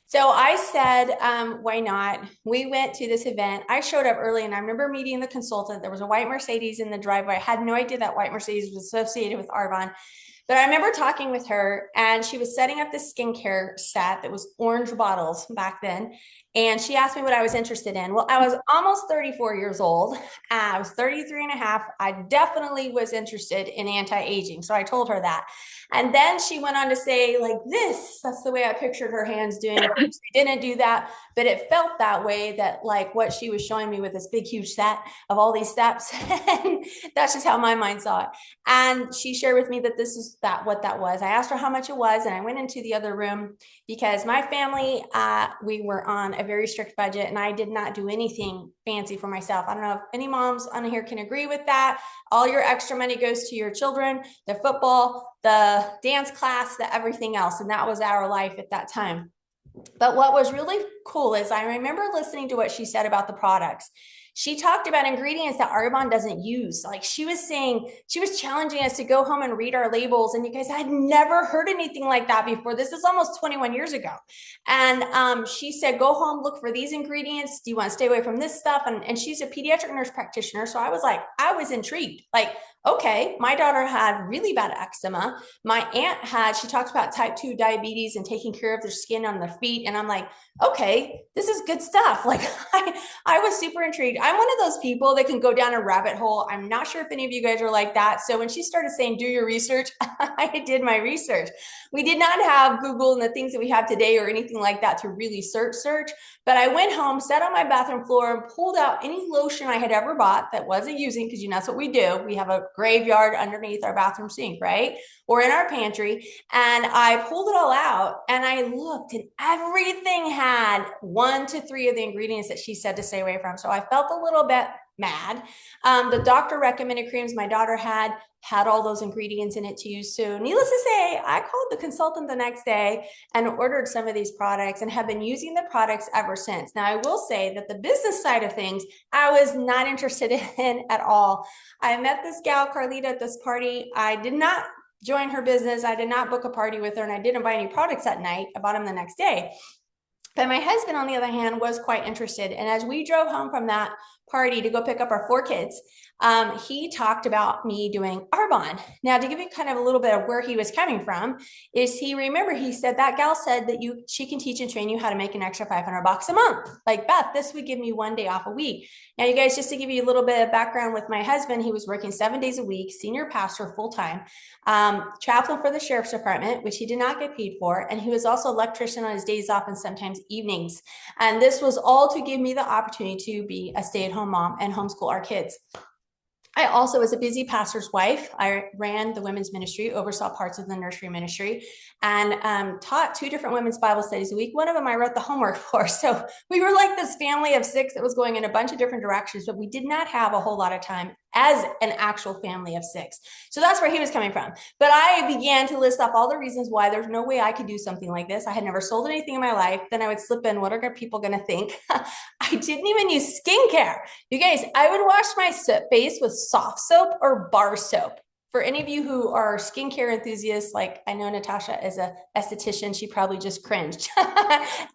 So I said, why not? We went to this event. I showed up early and I remember meeting the consultant. There was a white Mercedes in the driveway. I had no idea that white Mercedes was associated with Arbonne. But I remember talking with her and she was setting up this skincare set that was orange bottles back then. And she asked me what I was interested in. Well, I was almost 34 years old. I was 33 and a half. I definitely was interested in anti-aging. So I told her that. And then she went on to say, like this, that's the way I pictured her hands doing. Of course, they didn't do that, but it felt that way, that like what she was showing me with this big, huge set of all these steps. And that's just how my mind saw it. And she shared with me that this is what that was. I asked her how much it was, and I went into the other room because my family, we were on a very strict budget, and I did not do anything fancy for myself. I don't know if any moms on here can agree with that. All your extra money goes to your children, the football, the dance class, the everything else. And that was our life at that time. But what was really cool is I remember listening to what she said about the products. She talked about ingredients that Arbonne doesn't use. Like she was saying, she was challenging us to go home and read our labels. And you guys, I had never heard anything like that before. This is almost 21 years ago. And she said, go home, look for these ingredients. Do you want to stay away from this stuff? And she's a pediatric nurse practitioner. So I was like, I was intrigued. Like, okay, my daughter had really bad eczema. My aunt she talked about type 2 diabetes and taking care of their skin on their feet. And I'm like, okay, this is good stuff. Like I was super intrigued. I'm one of those people that can go down a rabbit hole. I'm not sure if any of you guys are like that. So when she started saying, do your research, I did my research. We did not have Google and the things that we have today or anything like that to really search. But I went home, sat on my bathroom floor and pulled out any lotion I had ever bought that wasn't using, because that's what we do. We have a graveyard underneath our bathroom sink, right? Or in our pantry. And I pulled it all out and I looked, and everything had 1 to 3 of the ingredients that she said to stay away from. So I felt a little bit mad. The doctor recommended creams my daughter had all those ingredients in it to use. So needless to say, I called the consultant the next day and ordered some of these products and have been using the products ever since. Now, I will say that the business side of things, I was not interested in at all. I met this gal, Carlita, at this party. I did not join her business. I did not book a party with her, and I didn't buy any products that night. I bought them the next day. But my husband, on the other hand, was quite interested. And as we drove home from that party to go pick up our 4 kids, he talked about me doing Arbonne. Now, to give you kind of a little bit of where he was coming from, is he said that gal said that she can teach and train you how to make an extra $500 a month. Like, Beth, this would give me 1 day off a week. Now, you guys, just to give you a little bit of background with my husband, he was working 7 days a week, senior pastor full time, chaplain for the sheriff's department, which he did not get paid for. And he was also electrician on his days off and sometimes evenings. And this was all to give me the opportunity to be a stay-at-home mom and homeschool our kids. I also was a busy pastor's wife. I ran the women's ministry, oversaw parts of the nursery ministry, and taught 2 different women's Bible studies a week. One of them I wrote the homework for. So we were like this family of 6 that was going in a bunch of different directions, but we did not have a whole lot of time as an actual family of 6. So that's where he was coming from. But I began to list off all the reasons why there's no way I could do something like this. I had never sold anything in my life. Then I would slip in, what are people going to think? I didn't even use skincare. You guys, I would wash my face with soft soap or bar soap. For any of you who are skincare enthusiasts, like I know Natasha is a esthetician, she probably just cringed.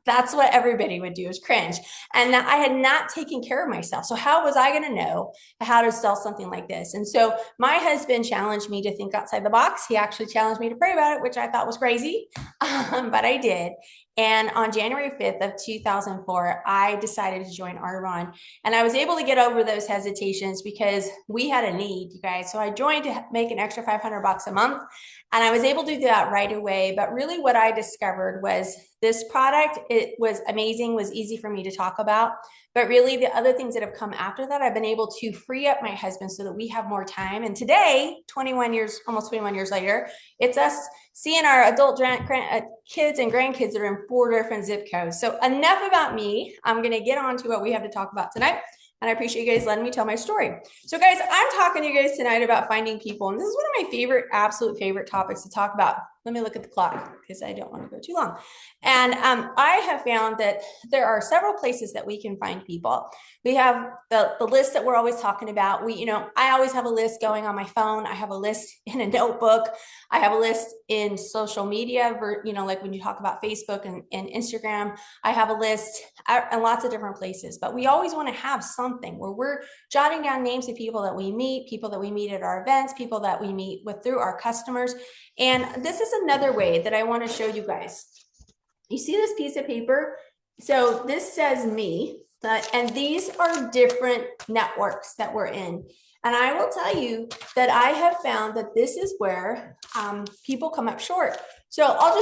That's what everybody would do, is cringe. And I had not taken care of myself. So how was I going to know how to sell something like this? And so my husband challenged me to think outside the box. He actually challenged me to pray about it, which I thought was crazy, but I did. And on January 5th of 2004, I decided to join Arbonne. And I was able to get over those hesitations because we had a need, you guys. So I joined to make an extra $500 a month. And I was able to do that right away. But really what I discovered was this product, it was amazing, was easy for me to talk about. But really the other things that have come after that, I've been able to free up my husband so that we have more time. And today, almost 21 years later, it's us seeing our adult kids and grandkids that are in 4 different zip codes. So enough about me. I'm going to get on to what we have to talk about tonight. And I appreciate you guys letting me tell my story. So guys, I'm talking to you guys tonight about finding people. And this is one of my absolute favorite topics to talk about. let me look at the clock because I don't want to go too long. And I have found that there are several places that we can find people. We have the list that we're always talking about. I always have a list going on my phone. I have a list in a notebook. I have a list in social media, like when you talk about Facebook and Instagram. I have a list in lots of different places, but we always want to have something where we're jotting down names of people that we meet at our events, people that we meet with through our customers. And this is another way that I want to show you guys. You see this piece of paper? So this says me, and these are different networks that we're in. And I will tell you that I have found that this is where people come up short. So I'm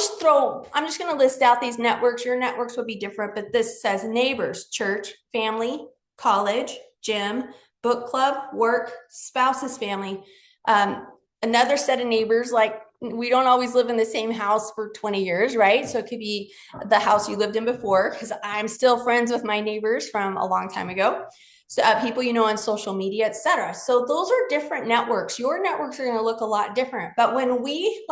just going to list out these networks. Your networks will be different, but this says neighbors, church, family, college, gym, book club, work, spouse's family. Another set of neighbors, like we don't always live in the same house for 20 years, right? So it could be the house you lived in before, because I'm still friends with my neighbors from a long time ago. So people on social media, etc. So those are different networks. Your networks are going to look a lot different. But when we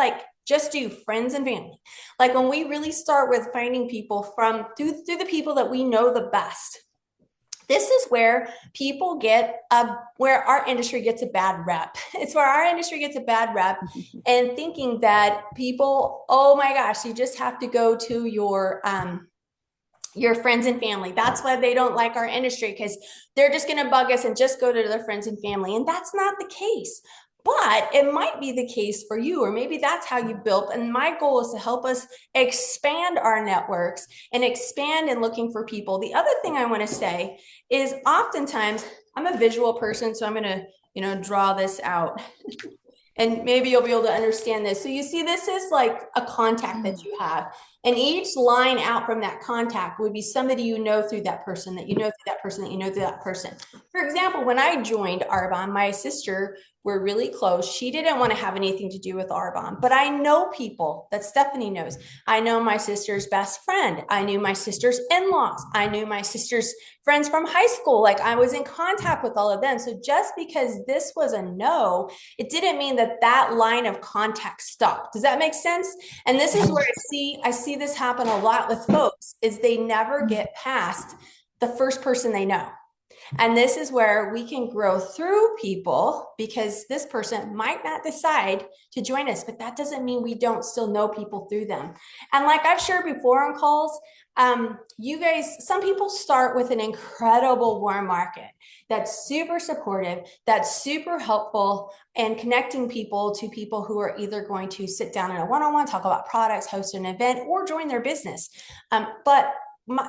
just do friends and family, like when we really start with finding people through the people that we know the best, this is where people where our industry gets a bad rep. It's where our industry gets a bad rep and thinking that people, oh my gosh, you just have to go to your friends and family. That's why they don't like our industry, because they're just going to bug us and just go to their friends and family. And that's not the case. But it might be the case for you, or maybe that's how you built. And my goal is to help us expand our networks and expand in looking for people. The other thing I want to say is oftentimes I'm a visual person, so I'm going to, draw this out. And maybe you'll be able to understand this. So you see, this is like a contact that you have. And each line out from that contact would be somebody you know through that person, that you know through that person, that you know through that person. For example, when I joined Arbonne, my sister, we're really close. She didn't want to have anything to do with Arbonne, but I know people that Stephanie knows. I know my sister's best friend. I knew my sister's in-laws. I knew my sister's friends from high school. Like I was in contact with all of them. So just because this was a no, it didn't mean that line of contact stopped. Does that make sense? And this is where I see this happen a lot with folks, is they never get past the first person they know. And this is where we can grow through people, because this person might not decide to join us, but that doesn't mean we don't still know people through them. And like I've shared before on calls, you guys, some people start with an incredible warm market that's super supportive, that's super helpful, and connecting people to people who are either going to sit down in a one-on-one, talk about products, host an event, or join their business. But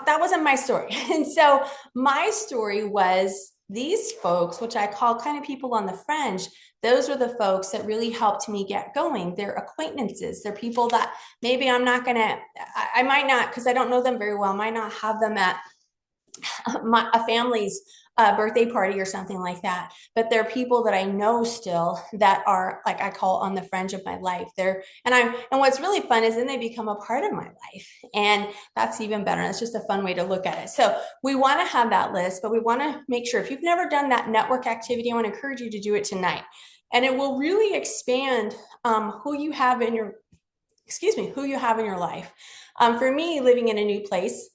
that wasn't my story. And so my story was these folks, which I call kind of people on the fringe. Those are the folks that really helped me get going. They're acquaintances. They're people that maybe I might not, because I don't know them very well, might not have them at a family's birthday party or something like that. But they're people that I know still that are, like I call, on the fringe of my life. And what's really fun is then they become a part of my life. And that's even better. That's just a fun way to look at it. So we want to have that list, but we want to make sure, if you've never done that network activity, I want to encourage you to do it tonight. And it will really expand who you have in your life. For me, living in a new place,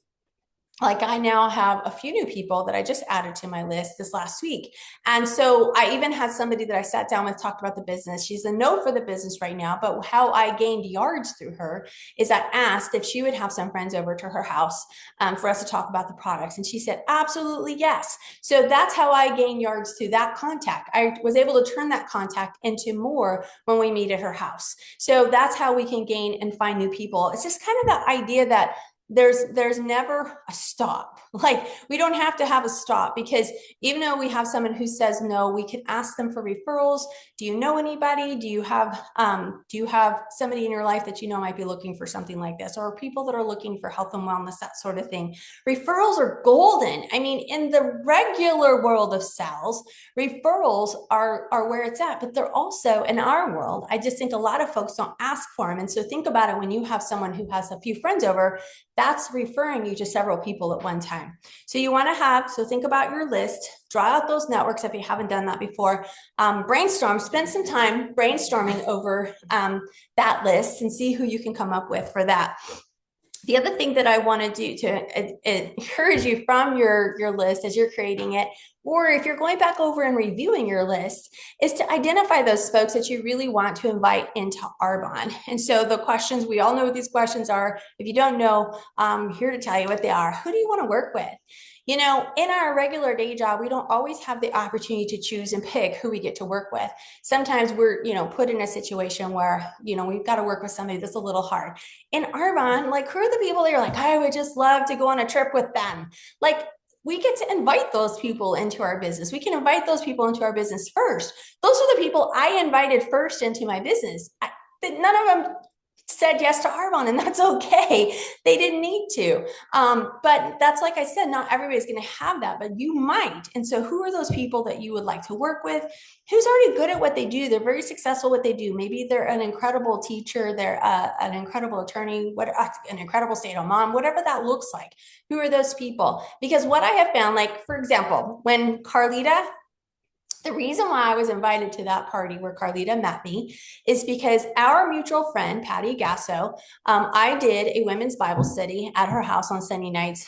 like I now have a few new people that I just added to my list this last week. And so I even had somebody that I sat down with, talked about the business. She's a no for the business right now, but how I gained yards through her is I asked if she would have some friends over to her house for us to talk about the products. And she said, absolutely, yes. So that's how I gained yards through that contact. I was able to turn that contact into more when we meet at her house. So that's how we can gain and find new people. It's just kind of the idea that there's never a stop. Like we don't have to have a stop, because even though we have someone who says no, we can ask them for referrals. Do you know anybody? Do you have somebody in your life that you know might be looking for something like this, or people that are looking for health and wellness, that sort of thing? Referrals are golden. I mean, in the regular world of sales, referrals are where it's at, but they're also in our world. I just think a lot of folks don't ask for them. And so think about it, when you have someone who has a few friends over, that's referring you to several people at one time. So you want to have, so think about your list, draw out those networks if you haven't done that before, brainstorm, spend some time brainstorming over that list and see who you can come up with for that. The other thing that I want to do to encourage you from your list as you're creating it, or if you're going back over and reviewing your list, is to identify those folks that you really want to invite into Arbonne. And so the questions, we all know what these questions are. If you don't know, I'm here to tell you what they are. Who do you want to work with? You know, in our regular day job, we don't always have the opportunity to choose and pick who we get to work with. Sometimes we're, put in a situation where, we've got to work with somebody that's a little hard. In Arbonne, like, who are the people that you're like, I would just love to go on a trip with them? Like, we get to invite those people into our business. We can invite those people into our business first. Those are the people I invited first into my business. None of them said yes to Arbonne, and that's okay. They didn't need to. But that's, like I said, not everybody's going to have that, but you might. And so who are those people that you would like to work with? Who's already good at what they do? They're very successful at what they do. Maybe they're an incredible teacher. They're an incredible attorney, an incredible stay-at-home mom, whatever that looks like. Who are those people? Because what I have found, like, for example, when Carlita, the reason why I was invited to that party where Carlita met me is because our mutual friend, Patty Gasso, I did a women's Bible study at her house on Sunday nights.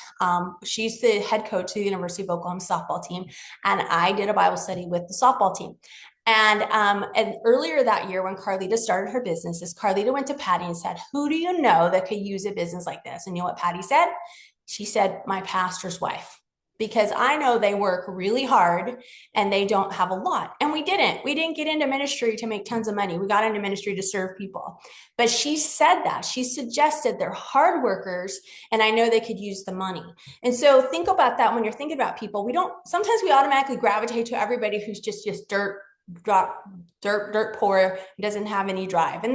She's the head coach of the University of Oklahoma softball team, and I did a Bible study with the softball team. And earlier that year, when Carlita started her businesses, Carlita went to Patty and said, who do you know that could use a business like this? And you know what Patty said? She said, my pastor's wife. Because I know they work really hard and they don't have a lot. And we didn't get into ministry to make tons of money. We got into ministry to serve people. But she said that. She suggested they're hard workers and I know they could use the money. And so think about that when you're thinking about people. Sometimes we automatically gravitate to everybody who's just dirt poor, doesn't have any drive. And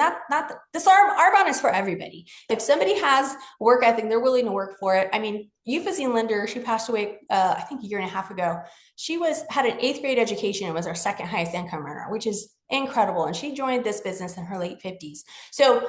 this Arbonne is for everybody. If somebody has work ethic, they're willing to work for it. I mean, Yufa Linder, she passed away, I think a year and a half ago. She had an 8th grade education and was our second highest income earner, which is incredible. And she joined this business in her late 50s. So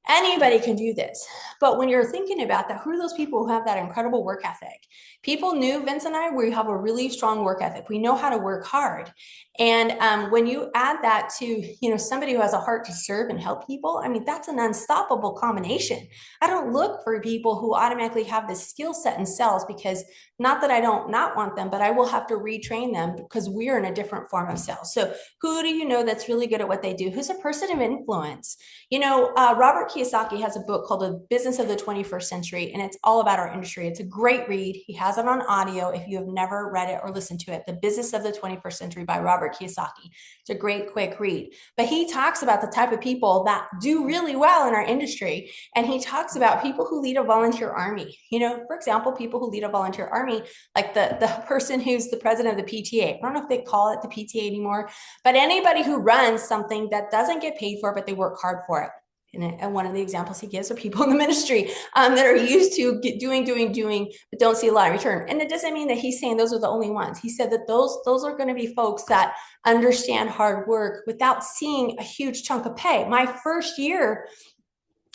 anybody can do this. But when you're thinking about that, who are those people who have that incredible work ethic? People knew Vince and I, we have a really strong work ethic. We know how to work hard. And when you add that to, somebody who has a heart to serve and help people, I mean, that's an unstoppable combination. I don't look for people who automatically have this skill set in sales, because not that I don't not want them, but I will have to retrain them because we're in a different form of sales. So who do you know that's really good at what they do? Who's a person of influence? Robert Kiyosaki has a book called The Business of the 21st Century, and it's all about our industry. It's a great read. He has it on audio if you have never read it or listened to it. The Business of the 21st Century by Robert Kiyosaki. It's a great, quick read. But he talks about the type of people that do really well in our industry. And he talks about people who lead a volunteer army. For example, people who lead a volunteer army, like the person who's the president of the PTA. I don't know if they call it the PTA anymore, but anybody who runs something that doesn't get paid for, but they work hard for it. And one of the examples he gives are people in the ministry that are used to doing, but don't see a lot of return. And it doesn't mean that he's saying those are the only ones. He said that those are going to be folks that understand hard work without seeing a huge chunk of pay. My first year,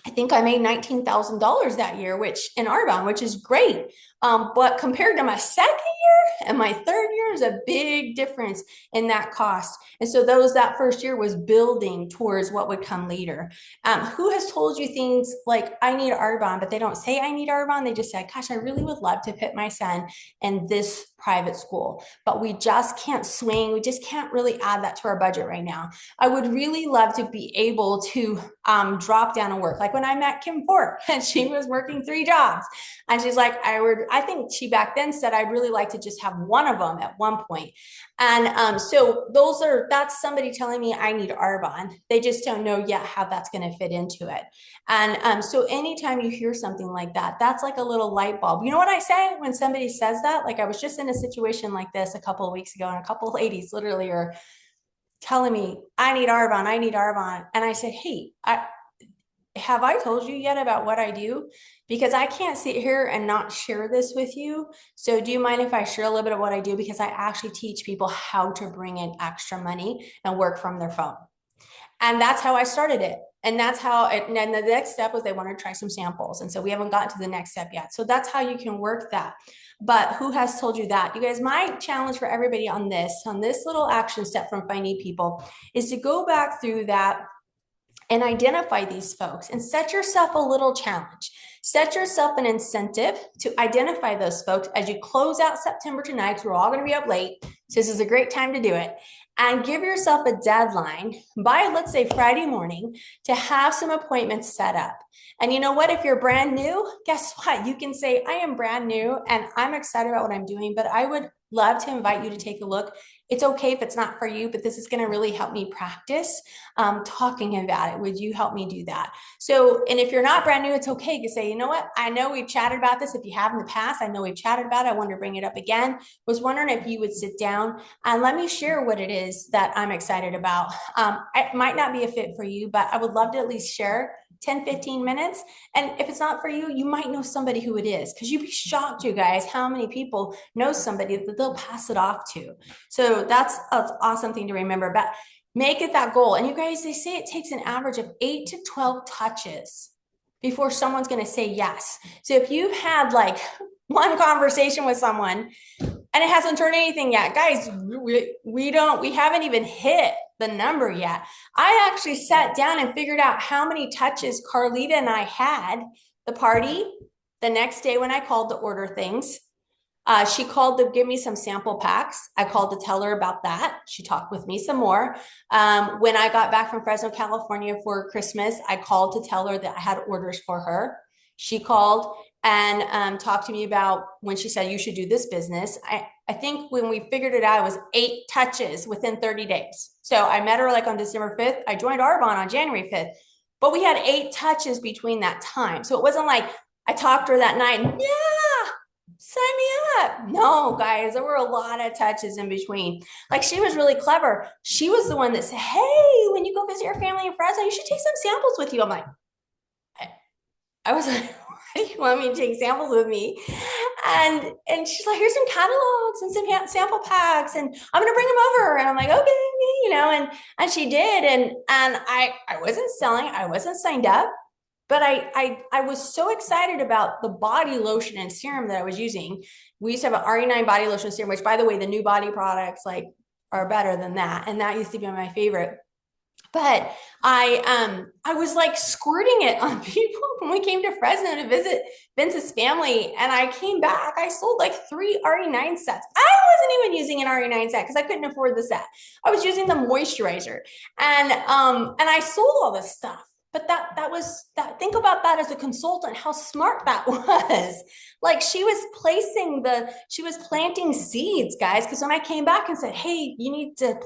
I think I made $19,000 that year, which in Arbonne, which is great. But compared to my second year and my third year is a big difference in that cost. And so that first year was building towards what would come later. Who has told you things like, I need Arbonne, but they don't say I need Arbonne. They just said, gosh, I really would love to put my son in this private school, but we just can't swing. We just can't really add that to our budget right now. I would really love to be able to drop down and work. Like when I met Kim Ford and she was working 3 jobs and she's like, I think she back then said, I'd really like to just have one of them at one point. And so that's somebody telling me I need Arbonne. They just don't know yet how that's going to fit into it. And so anytime you hear something like that, that's like a little light bulb. You know what I say when somebody says that? Like I was just in a situation like this a couple of weeks ago, and a couple of ladies literally are telling me, I need Arbonne. And I said, hey, have I told you yet about what I do? Because I can't sit here and not share this with you. So do you mind if I share a little bit of what I do? Because I actually teach people how to bring in extra money and work from their phone. And that's how I started it. And that's how and then the next step was they wanted to try some samples. And so we haven't gotten to the next step yet. So that's how you can work that. But who has told you that? You guys, my challenge for everybody on this little action step from finding people is to go back through that and identify these folks and set yourself a little challenge. Set yourself an incentive to identify those folks as you close out September tonight, because we're all going to be up late. So this is a great time to do it. And give yourself a deadline by, let's say, Friday morning to have some appointments set up. And you know what? If you're brand new, guess what? You can say, I am brand new and I'm excited about what I'm doing, but I would love to invite you to take a look. It's okay if it's not for you, but this is going to really help me practice talking about it. Would you help me do that? So, and if you're not brand new, it's okay to say, you know what? I know we've chatted about this. If you have in the past, I know we've chatted about it. I wanted to bring it up again. Was wondering if you would sit down and let me share what it is that I'm excited about. It might not be a fit for you, but I would love to at least share 10, 15 minutes. And if it's not for you, you might know somebody who it is, because you'd be shocked, you guys, how many people know somebody that they'll pass it off to. So that's an awesome thing to remember, but make it that goal. And you guys, they say it takes an average of 8 to 12 touches before someone's going to say yes. So if you've had like one conversation with someone and it hasn't turned anything yet, guys, we haven't even hit the number yet. I actually sat down and figured out how many touches Carlita and I had the party the next day when I called to order things. She called to give me some sample packs. I called to tell her about that. She talked with me some more. When I got back from Fresno, California for Christmas, I called to tell her that I had orders for her. She called and talked to me about when she said, you should do this business. I think when we figured it out, it was 8 touches within 30 days. So I met her like on December 5th. I joined Arbonne on January 5th, but we had 8 touches between that time. So it wasn't like I talked to her that night and yeah, sign me up. No, guys, there were a lot of touches in between. Like, she was really clever. She was the one that said, hey, when you go visit your family in Fresno, you should take some samples with you. I'm like, I was like, why do you want me to take samples with me? And she's like, here's some catalogs and some sample packs, and I'm gonna bring them over. And I'm like, okay, you know, and she did. And I wasn't selling, I wasn't signed up, but I was so excited about the body lotion and serum that I was using. We used to have an RE9 body lotion serum, which, by the way, the new body products like are better than that. And that used to be my favorite. But I was like squirting it on people when we came to Fresno to visit Vince's family. And I came back, I sold like 3 RE9 sets. I wasn't even using an RE9 set because I couldn't afford the set. I was using the moisturizer. And I sold all this stuff. But that was that. Think about that as a consultant, how smart that was. Like, she was planting seeds, guys. Because when I came back and said, hey, you need to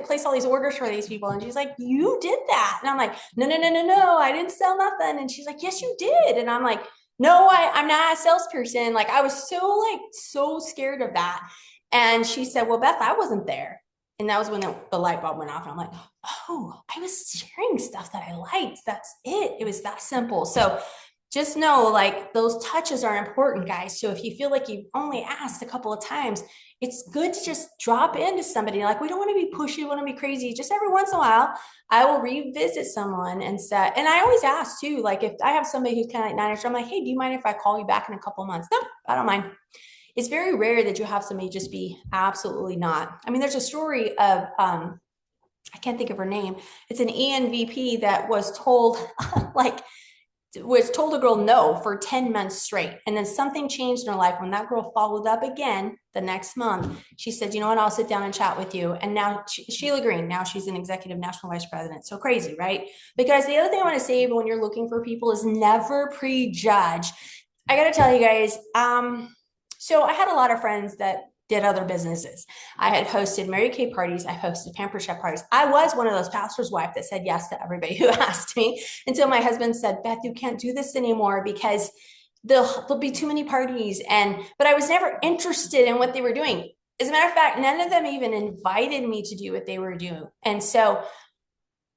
place all these orders for these people. And she's like, you did that. And I'm like, no, I didn't sell nothing. And she's like, yes, you did. And I'm like, no, I'm not a salesperson. Like, I was so scared of that. And she said, well, Beth, I wasn't there. And that was when the light bulb went off. And I'm like, oh, I was sharing stuff that I liked. That's it. It was that simple. So just know, like, those touches are important, guys. So if you feel like you've only asked a couple of times, it's good to just drop into somebody. Like, we don't want to be pushy, we want to be crazy. Just every once in a while, I will revisit someone and say, and I always ask too, like, if I have somebody who's kind of like 9-ish, I'm like, hey, do you mind if I call you back in a couple of months? No, I don't mind. It's very rare that you have somebody just be absolutely not. I mean, there's a story of, I can't think of her name. It's an ENVP that was told a girl no for 10 months straight. And then something changed in her life when that girl followed up again the next month. She said, you know what, I'll sit down and chat with you. And now Sheila Green, now she's an executive national vice president. So crazy, right? Because the other thing I want to say when you're looking for people is never prejudge. I got to tell you guys, so I had a lot of friends that did other businesses. I had hosted Mary Kay parties. I hosted Pamper Chef parties. I was one of those pastor's wife that said yes to everybody who asked me, until my husband said, Beth, you can't do this anymore because there'll be too many parties. But I was never interested in what they were doing. As a matter of fact, none of them even invited me to do what they were doing. And so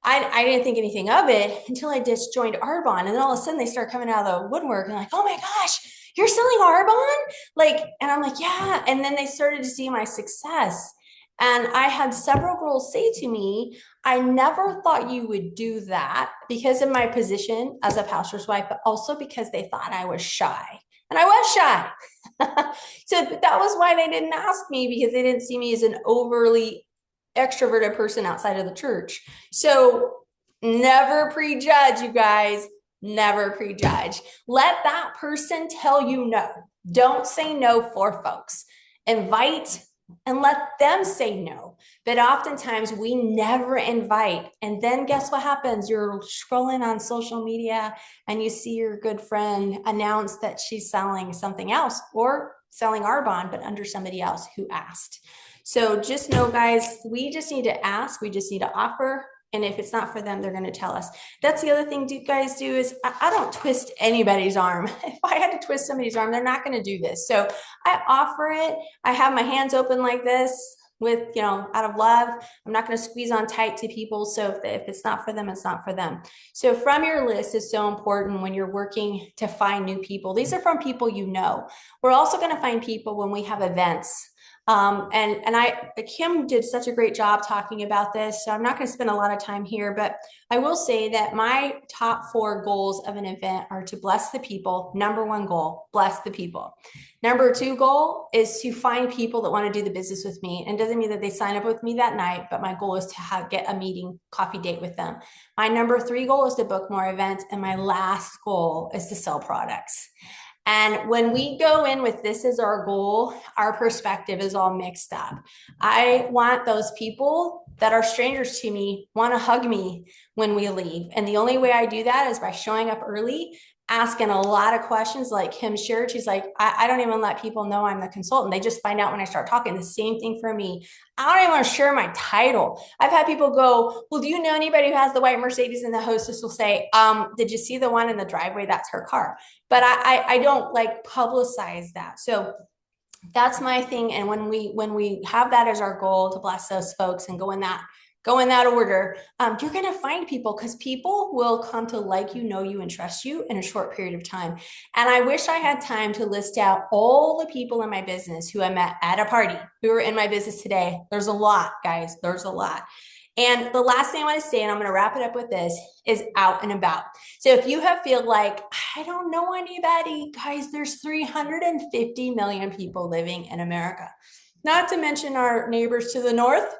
I didn't think anything of it until I just joined Arbonne. And then all of a sudden they start coming out of the woodwork and like, oh my gosh, you're selling Arbonne? Like, and I'm like, yeah. And then they started to see my success. And I had several girls say to me, I never thought you would do that because of my position as a pastor's wife, but also because they thought I was shy. And I was shy. So that was why they didn't ask me, because they didn't see me as an overly extroverted person outside of the church. So never prejudge, you guys. Never prejudge. Let that person tell you no. Don't say no for folks. Invite and let them say no. But oftentimes we never invite. And then guess what happens? You're scrolling on social media and you see your good friend announce that she's selling something else or selling Arbonne, but under somebody else who asked. So just know, guys, we just need to ask. We just need to offer. And if it's not for them, they're going to tell us. That's the other thing you guys do is I don't twist anybody's arm. If I had to twist somebody's arm, they're not going to do this. So I offer it. I have my hands open like this with, out of love. I'm not going to squeeze on tight to people. So if it's not for them, it's not for them. So from your list is so important when you're working to find new people. These are from people you know. We're also going to find people when we have events. Kim did such a great job talking about this, so I'm not going to spend a lot of time here, but I will say that my top 4 goals of an event are to bless the people. Number 1 goal, bless the people. Number 2 goal is to find people that want to do the business with me. And it doesn't mean that they sign up with me that night, but my goal is to get a meeting, coffee date with them. My number 3 goal is to book more events. And my last goal is to sell products. And when we go in with this as our goal, our perspective is all mixed up. I want those people that are strangers to me want to hug me when we leave. And the only way I do that is by showing up early, asking a lot of questions like Kim shared. She's like, I don't even let people know I'm the consultant. They just find out when I start talking. The same thing for me. I don't even want to share my title. I've had people go, well, do you know anybody who has the white Mercedes? And the hostess will say, did you see the one in the driveway? That's her car. But I don't like publicize that. So that's my thing. And when we have that as our goal to bless those folks and go in that order, you're going to find people, because people will come to like you, know you, and trust you in a short period of time. And I wish I had time to list out all the people in my business who I met at a party who are in my business today. There's a lot, guys. There's a lot. And the last thing I want to say, and I'm going to wrap it up with this, is out and about. So if you feel like, I don't know anybody, guys, there's 350 million people living in America. Not to mention our neighbors to the north.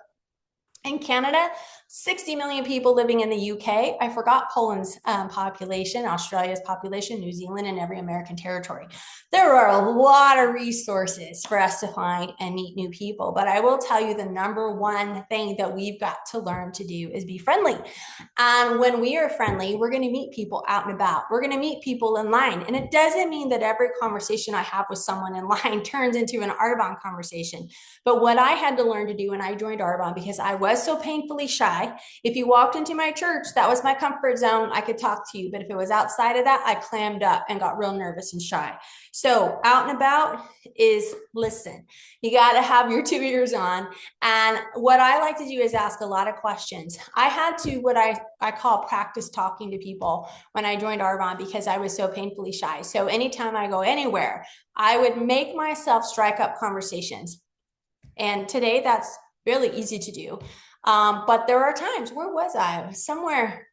In Canada, 60 million people living in the UK. I forgot Poland's population, Australia's population, New Zealand, and every American territory. There are a lot of resources for us to find and meet new people. But I will tell you, the number one thing that we've got to learn to do is be friendly. And when we are friendly, we're going to meet people out and about. We're going to meet people in line. And it doesn't mean that every conversation I have with someone in line turns into an Arbonne conversation. But what I had to learn to do when I joined Arbonne, because I was so painfully shy, if you walked into my church, that was my comfort zone. I could talk to you. But if it was outside of that, I clammed up and got real nervous and shy. So out and about is listen. You got to have your 2 ears on. And what I like to do is ask a lot of questions. I had to, what I call practice talking to people when I joined Arbonne, because I was so painfully shy. So anytime I go anywhere, I would make myself strike up conversations. And today that's really easy to do. But there are times, where was I? Somewhere.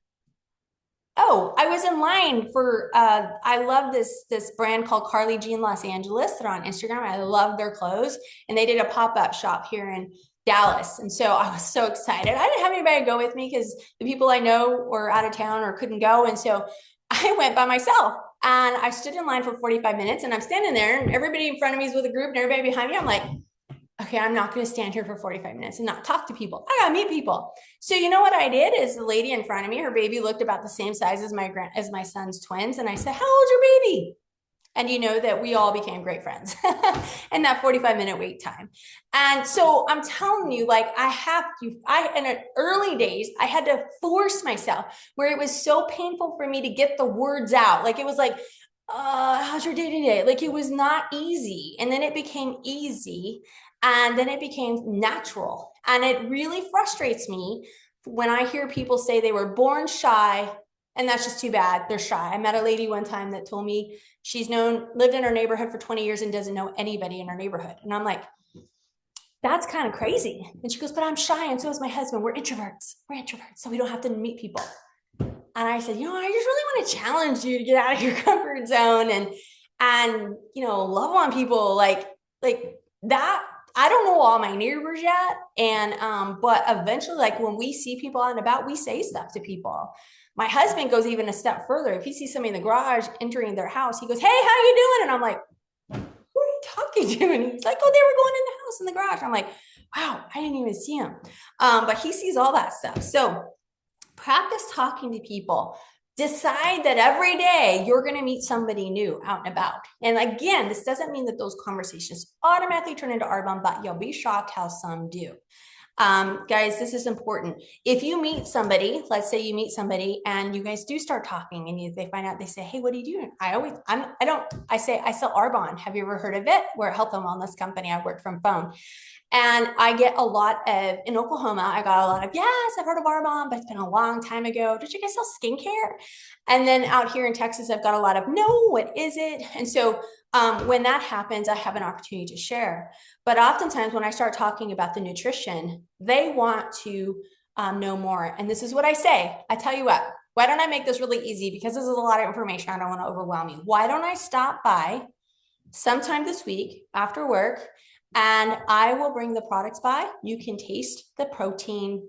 Oh, I was in line for, I love this brand called Carly Jean Los Angeles. They're on Instagram. I love their clothes. And they did a pop-up shop here in Dallas. And so I was so excited. I didn't have anybody go with me because the people I know were out of town or couldn't go. And so I went by myself, and I stood in line for 45 minutes, and I'm standing there, and everybody in front of me is with a group and everybody behind me. I'm like, okay, I'm not going to stand here for 45 minutes and not talk to people. I got to meet people. So you know what I did is, the lady in front of me, her baby looked about the same size as my son's twins. And I said, how old's your baby? And you know that we all became great friends in that 45-minute wait time. And so I'm telling you, like, in the early days, I had to force myself, where it was so painful for me to get the words out. Like, it was like, how's your day today? Like, it was not easy. And then it became easy. And then it became natural. And it really frustrates me when I hear people say they were born shy, and that's just too bad. They're shy. I met a lady one time that told me lived in her neighborhood for 20 years and doesn't know anybody in her neighborhood. And I'm like, that's kind of crazy. And she goes, but I'm shy. And so is my husband. We're introverts. So we don't have to meet people. And I said, I just really want to challenge you to get out of your comfort zone and, love on people like that. I don't know all my neighbors yet. And, but eventually, like when we see people out and about, we say stuff to people. My husband goes even a step further. If he sees somebody in the garage entering their house, he goes, hey, how you doing? And I'm like, who are you talking to? And he's like, oh, they were going in the house in the garage. I'm like, wow, I didn't even see him. But he sees all that stuff. So practice talking to people. Decide that every day you're going to meet somebody new out and about. And again, this doesn't mean that those conversations automatically turn into R-bomb, but you'll be shocked how some do. Guys, this is important. If you meet somebody, let's say you meet somebody and you guys do start talking and they find out, they say, hey, what are you doing? I say, I sell Arbonne. Have you ever heard of it? We're a health and wellness company. I work from phone. And I get a lot of, in Oklahoma, I got a lot of, yes, I've heard of Arbonne, but it's been a long time ago. Did you guys sell skincare? And then out here in Texas, I've got a lot of, no, what is it? And so when that happens, I have an opportunity to share. But oftentimes when I start talking about the nutrition, they want to know more. And this is what I say. I tell you what, why don't I make this really easy? Because this is a lot of information. I don't want to overwhelm you. Why don't I stop by sometime this week after work and I will bring the products by. You can taste the protein,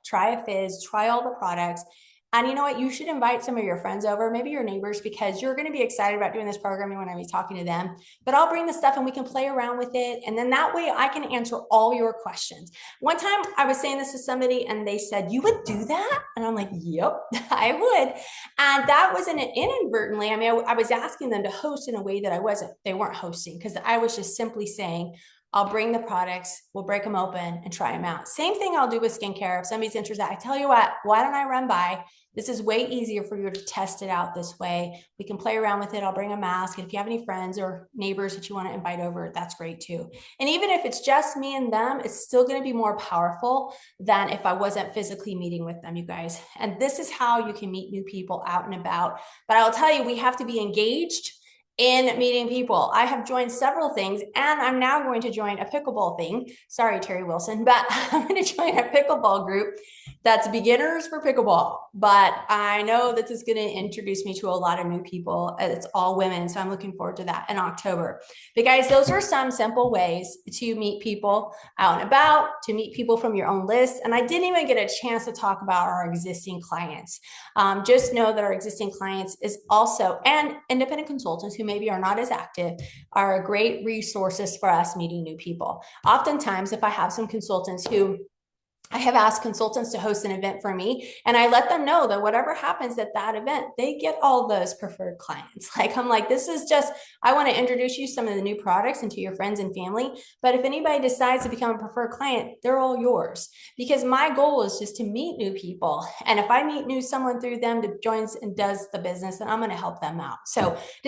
try a fizz, try all the products. And you know what? You should invite some of your friends over, maybe your neighbors, because you're going to be excited about doing this program. You want to be talking to them, but I'll bring the stuff and we can play around with it. And then that way I can answer all your questions. One time I was saying this to somebody and they said, you would do that? And I'm like, yep, I would. And that was inadvertently. I mean, I was asking them to host in a way that they weren't hosting, because I was just simply saying, I'll bring the products, we'll break them open and try them out. Same thing I'll do with skincare. If somebody's interested, I tell you what, why don't I run by? This is way easier for you to test it out this way. We can play around with it. I'll bring a mask. And if you have any friends or neighbors that you want to invite over, that's great too. And even if it's just me and them, it's still going to be more powerful than if I wasn't physically meeting with them, you guys. And this is how you can meet new people out and about. But I'll tell you, we have to be engaged in meeting people. I have joined several things and I'm now going to join a pickleball thing. Sorry, Terry Wilson, but I'm going to join a pickleball group that's beginners for pickleball. But I know this is going to introduce me to a lot of new people. It's all women. So I'm looking forward to that in October. But guys, those are some simple ways to meet people out and about, to meet people from your own list. And I didn't even get a chance to talk about our existing clients. Just know that our existing clients is also, and independent consultants who maybe are not as active, are great resources for us meeting new people. Oftentimes, if I have some consultants who I have asked consultants to host an event for me, and I let them know that whatever happens at that event, they get all those preferred clients. Like, I'm like, this is just, I want to introduce you some of the new products and to your friends and family. But if anybody decides to become a preferred client, they're all yours, because my goal is just to meet new people. And if I meet someone through them that joins and does the business, then I'm going to help them out. So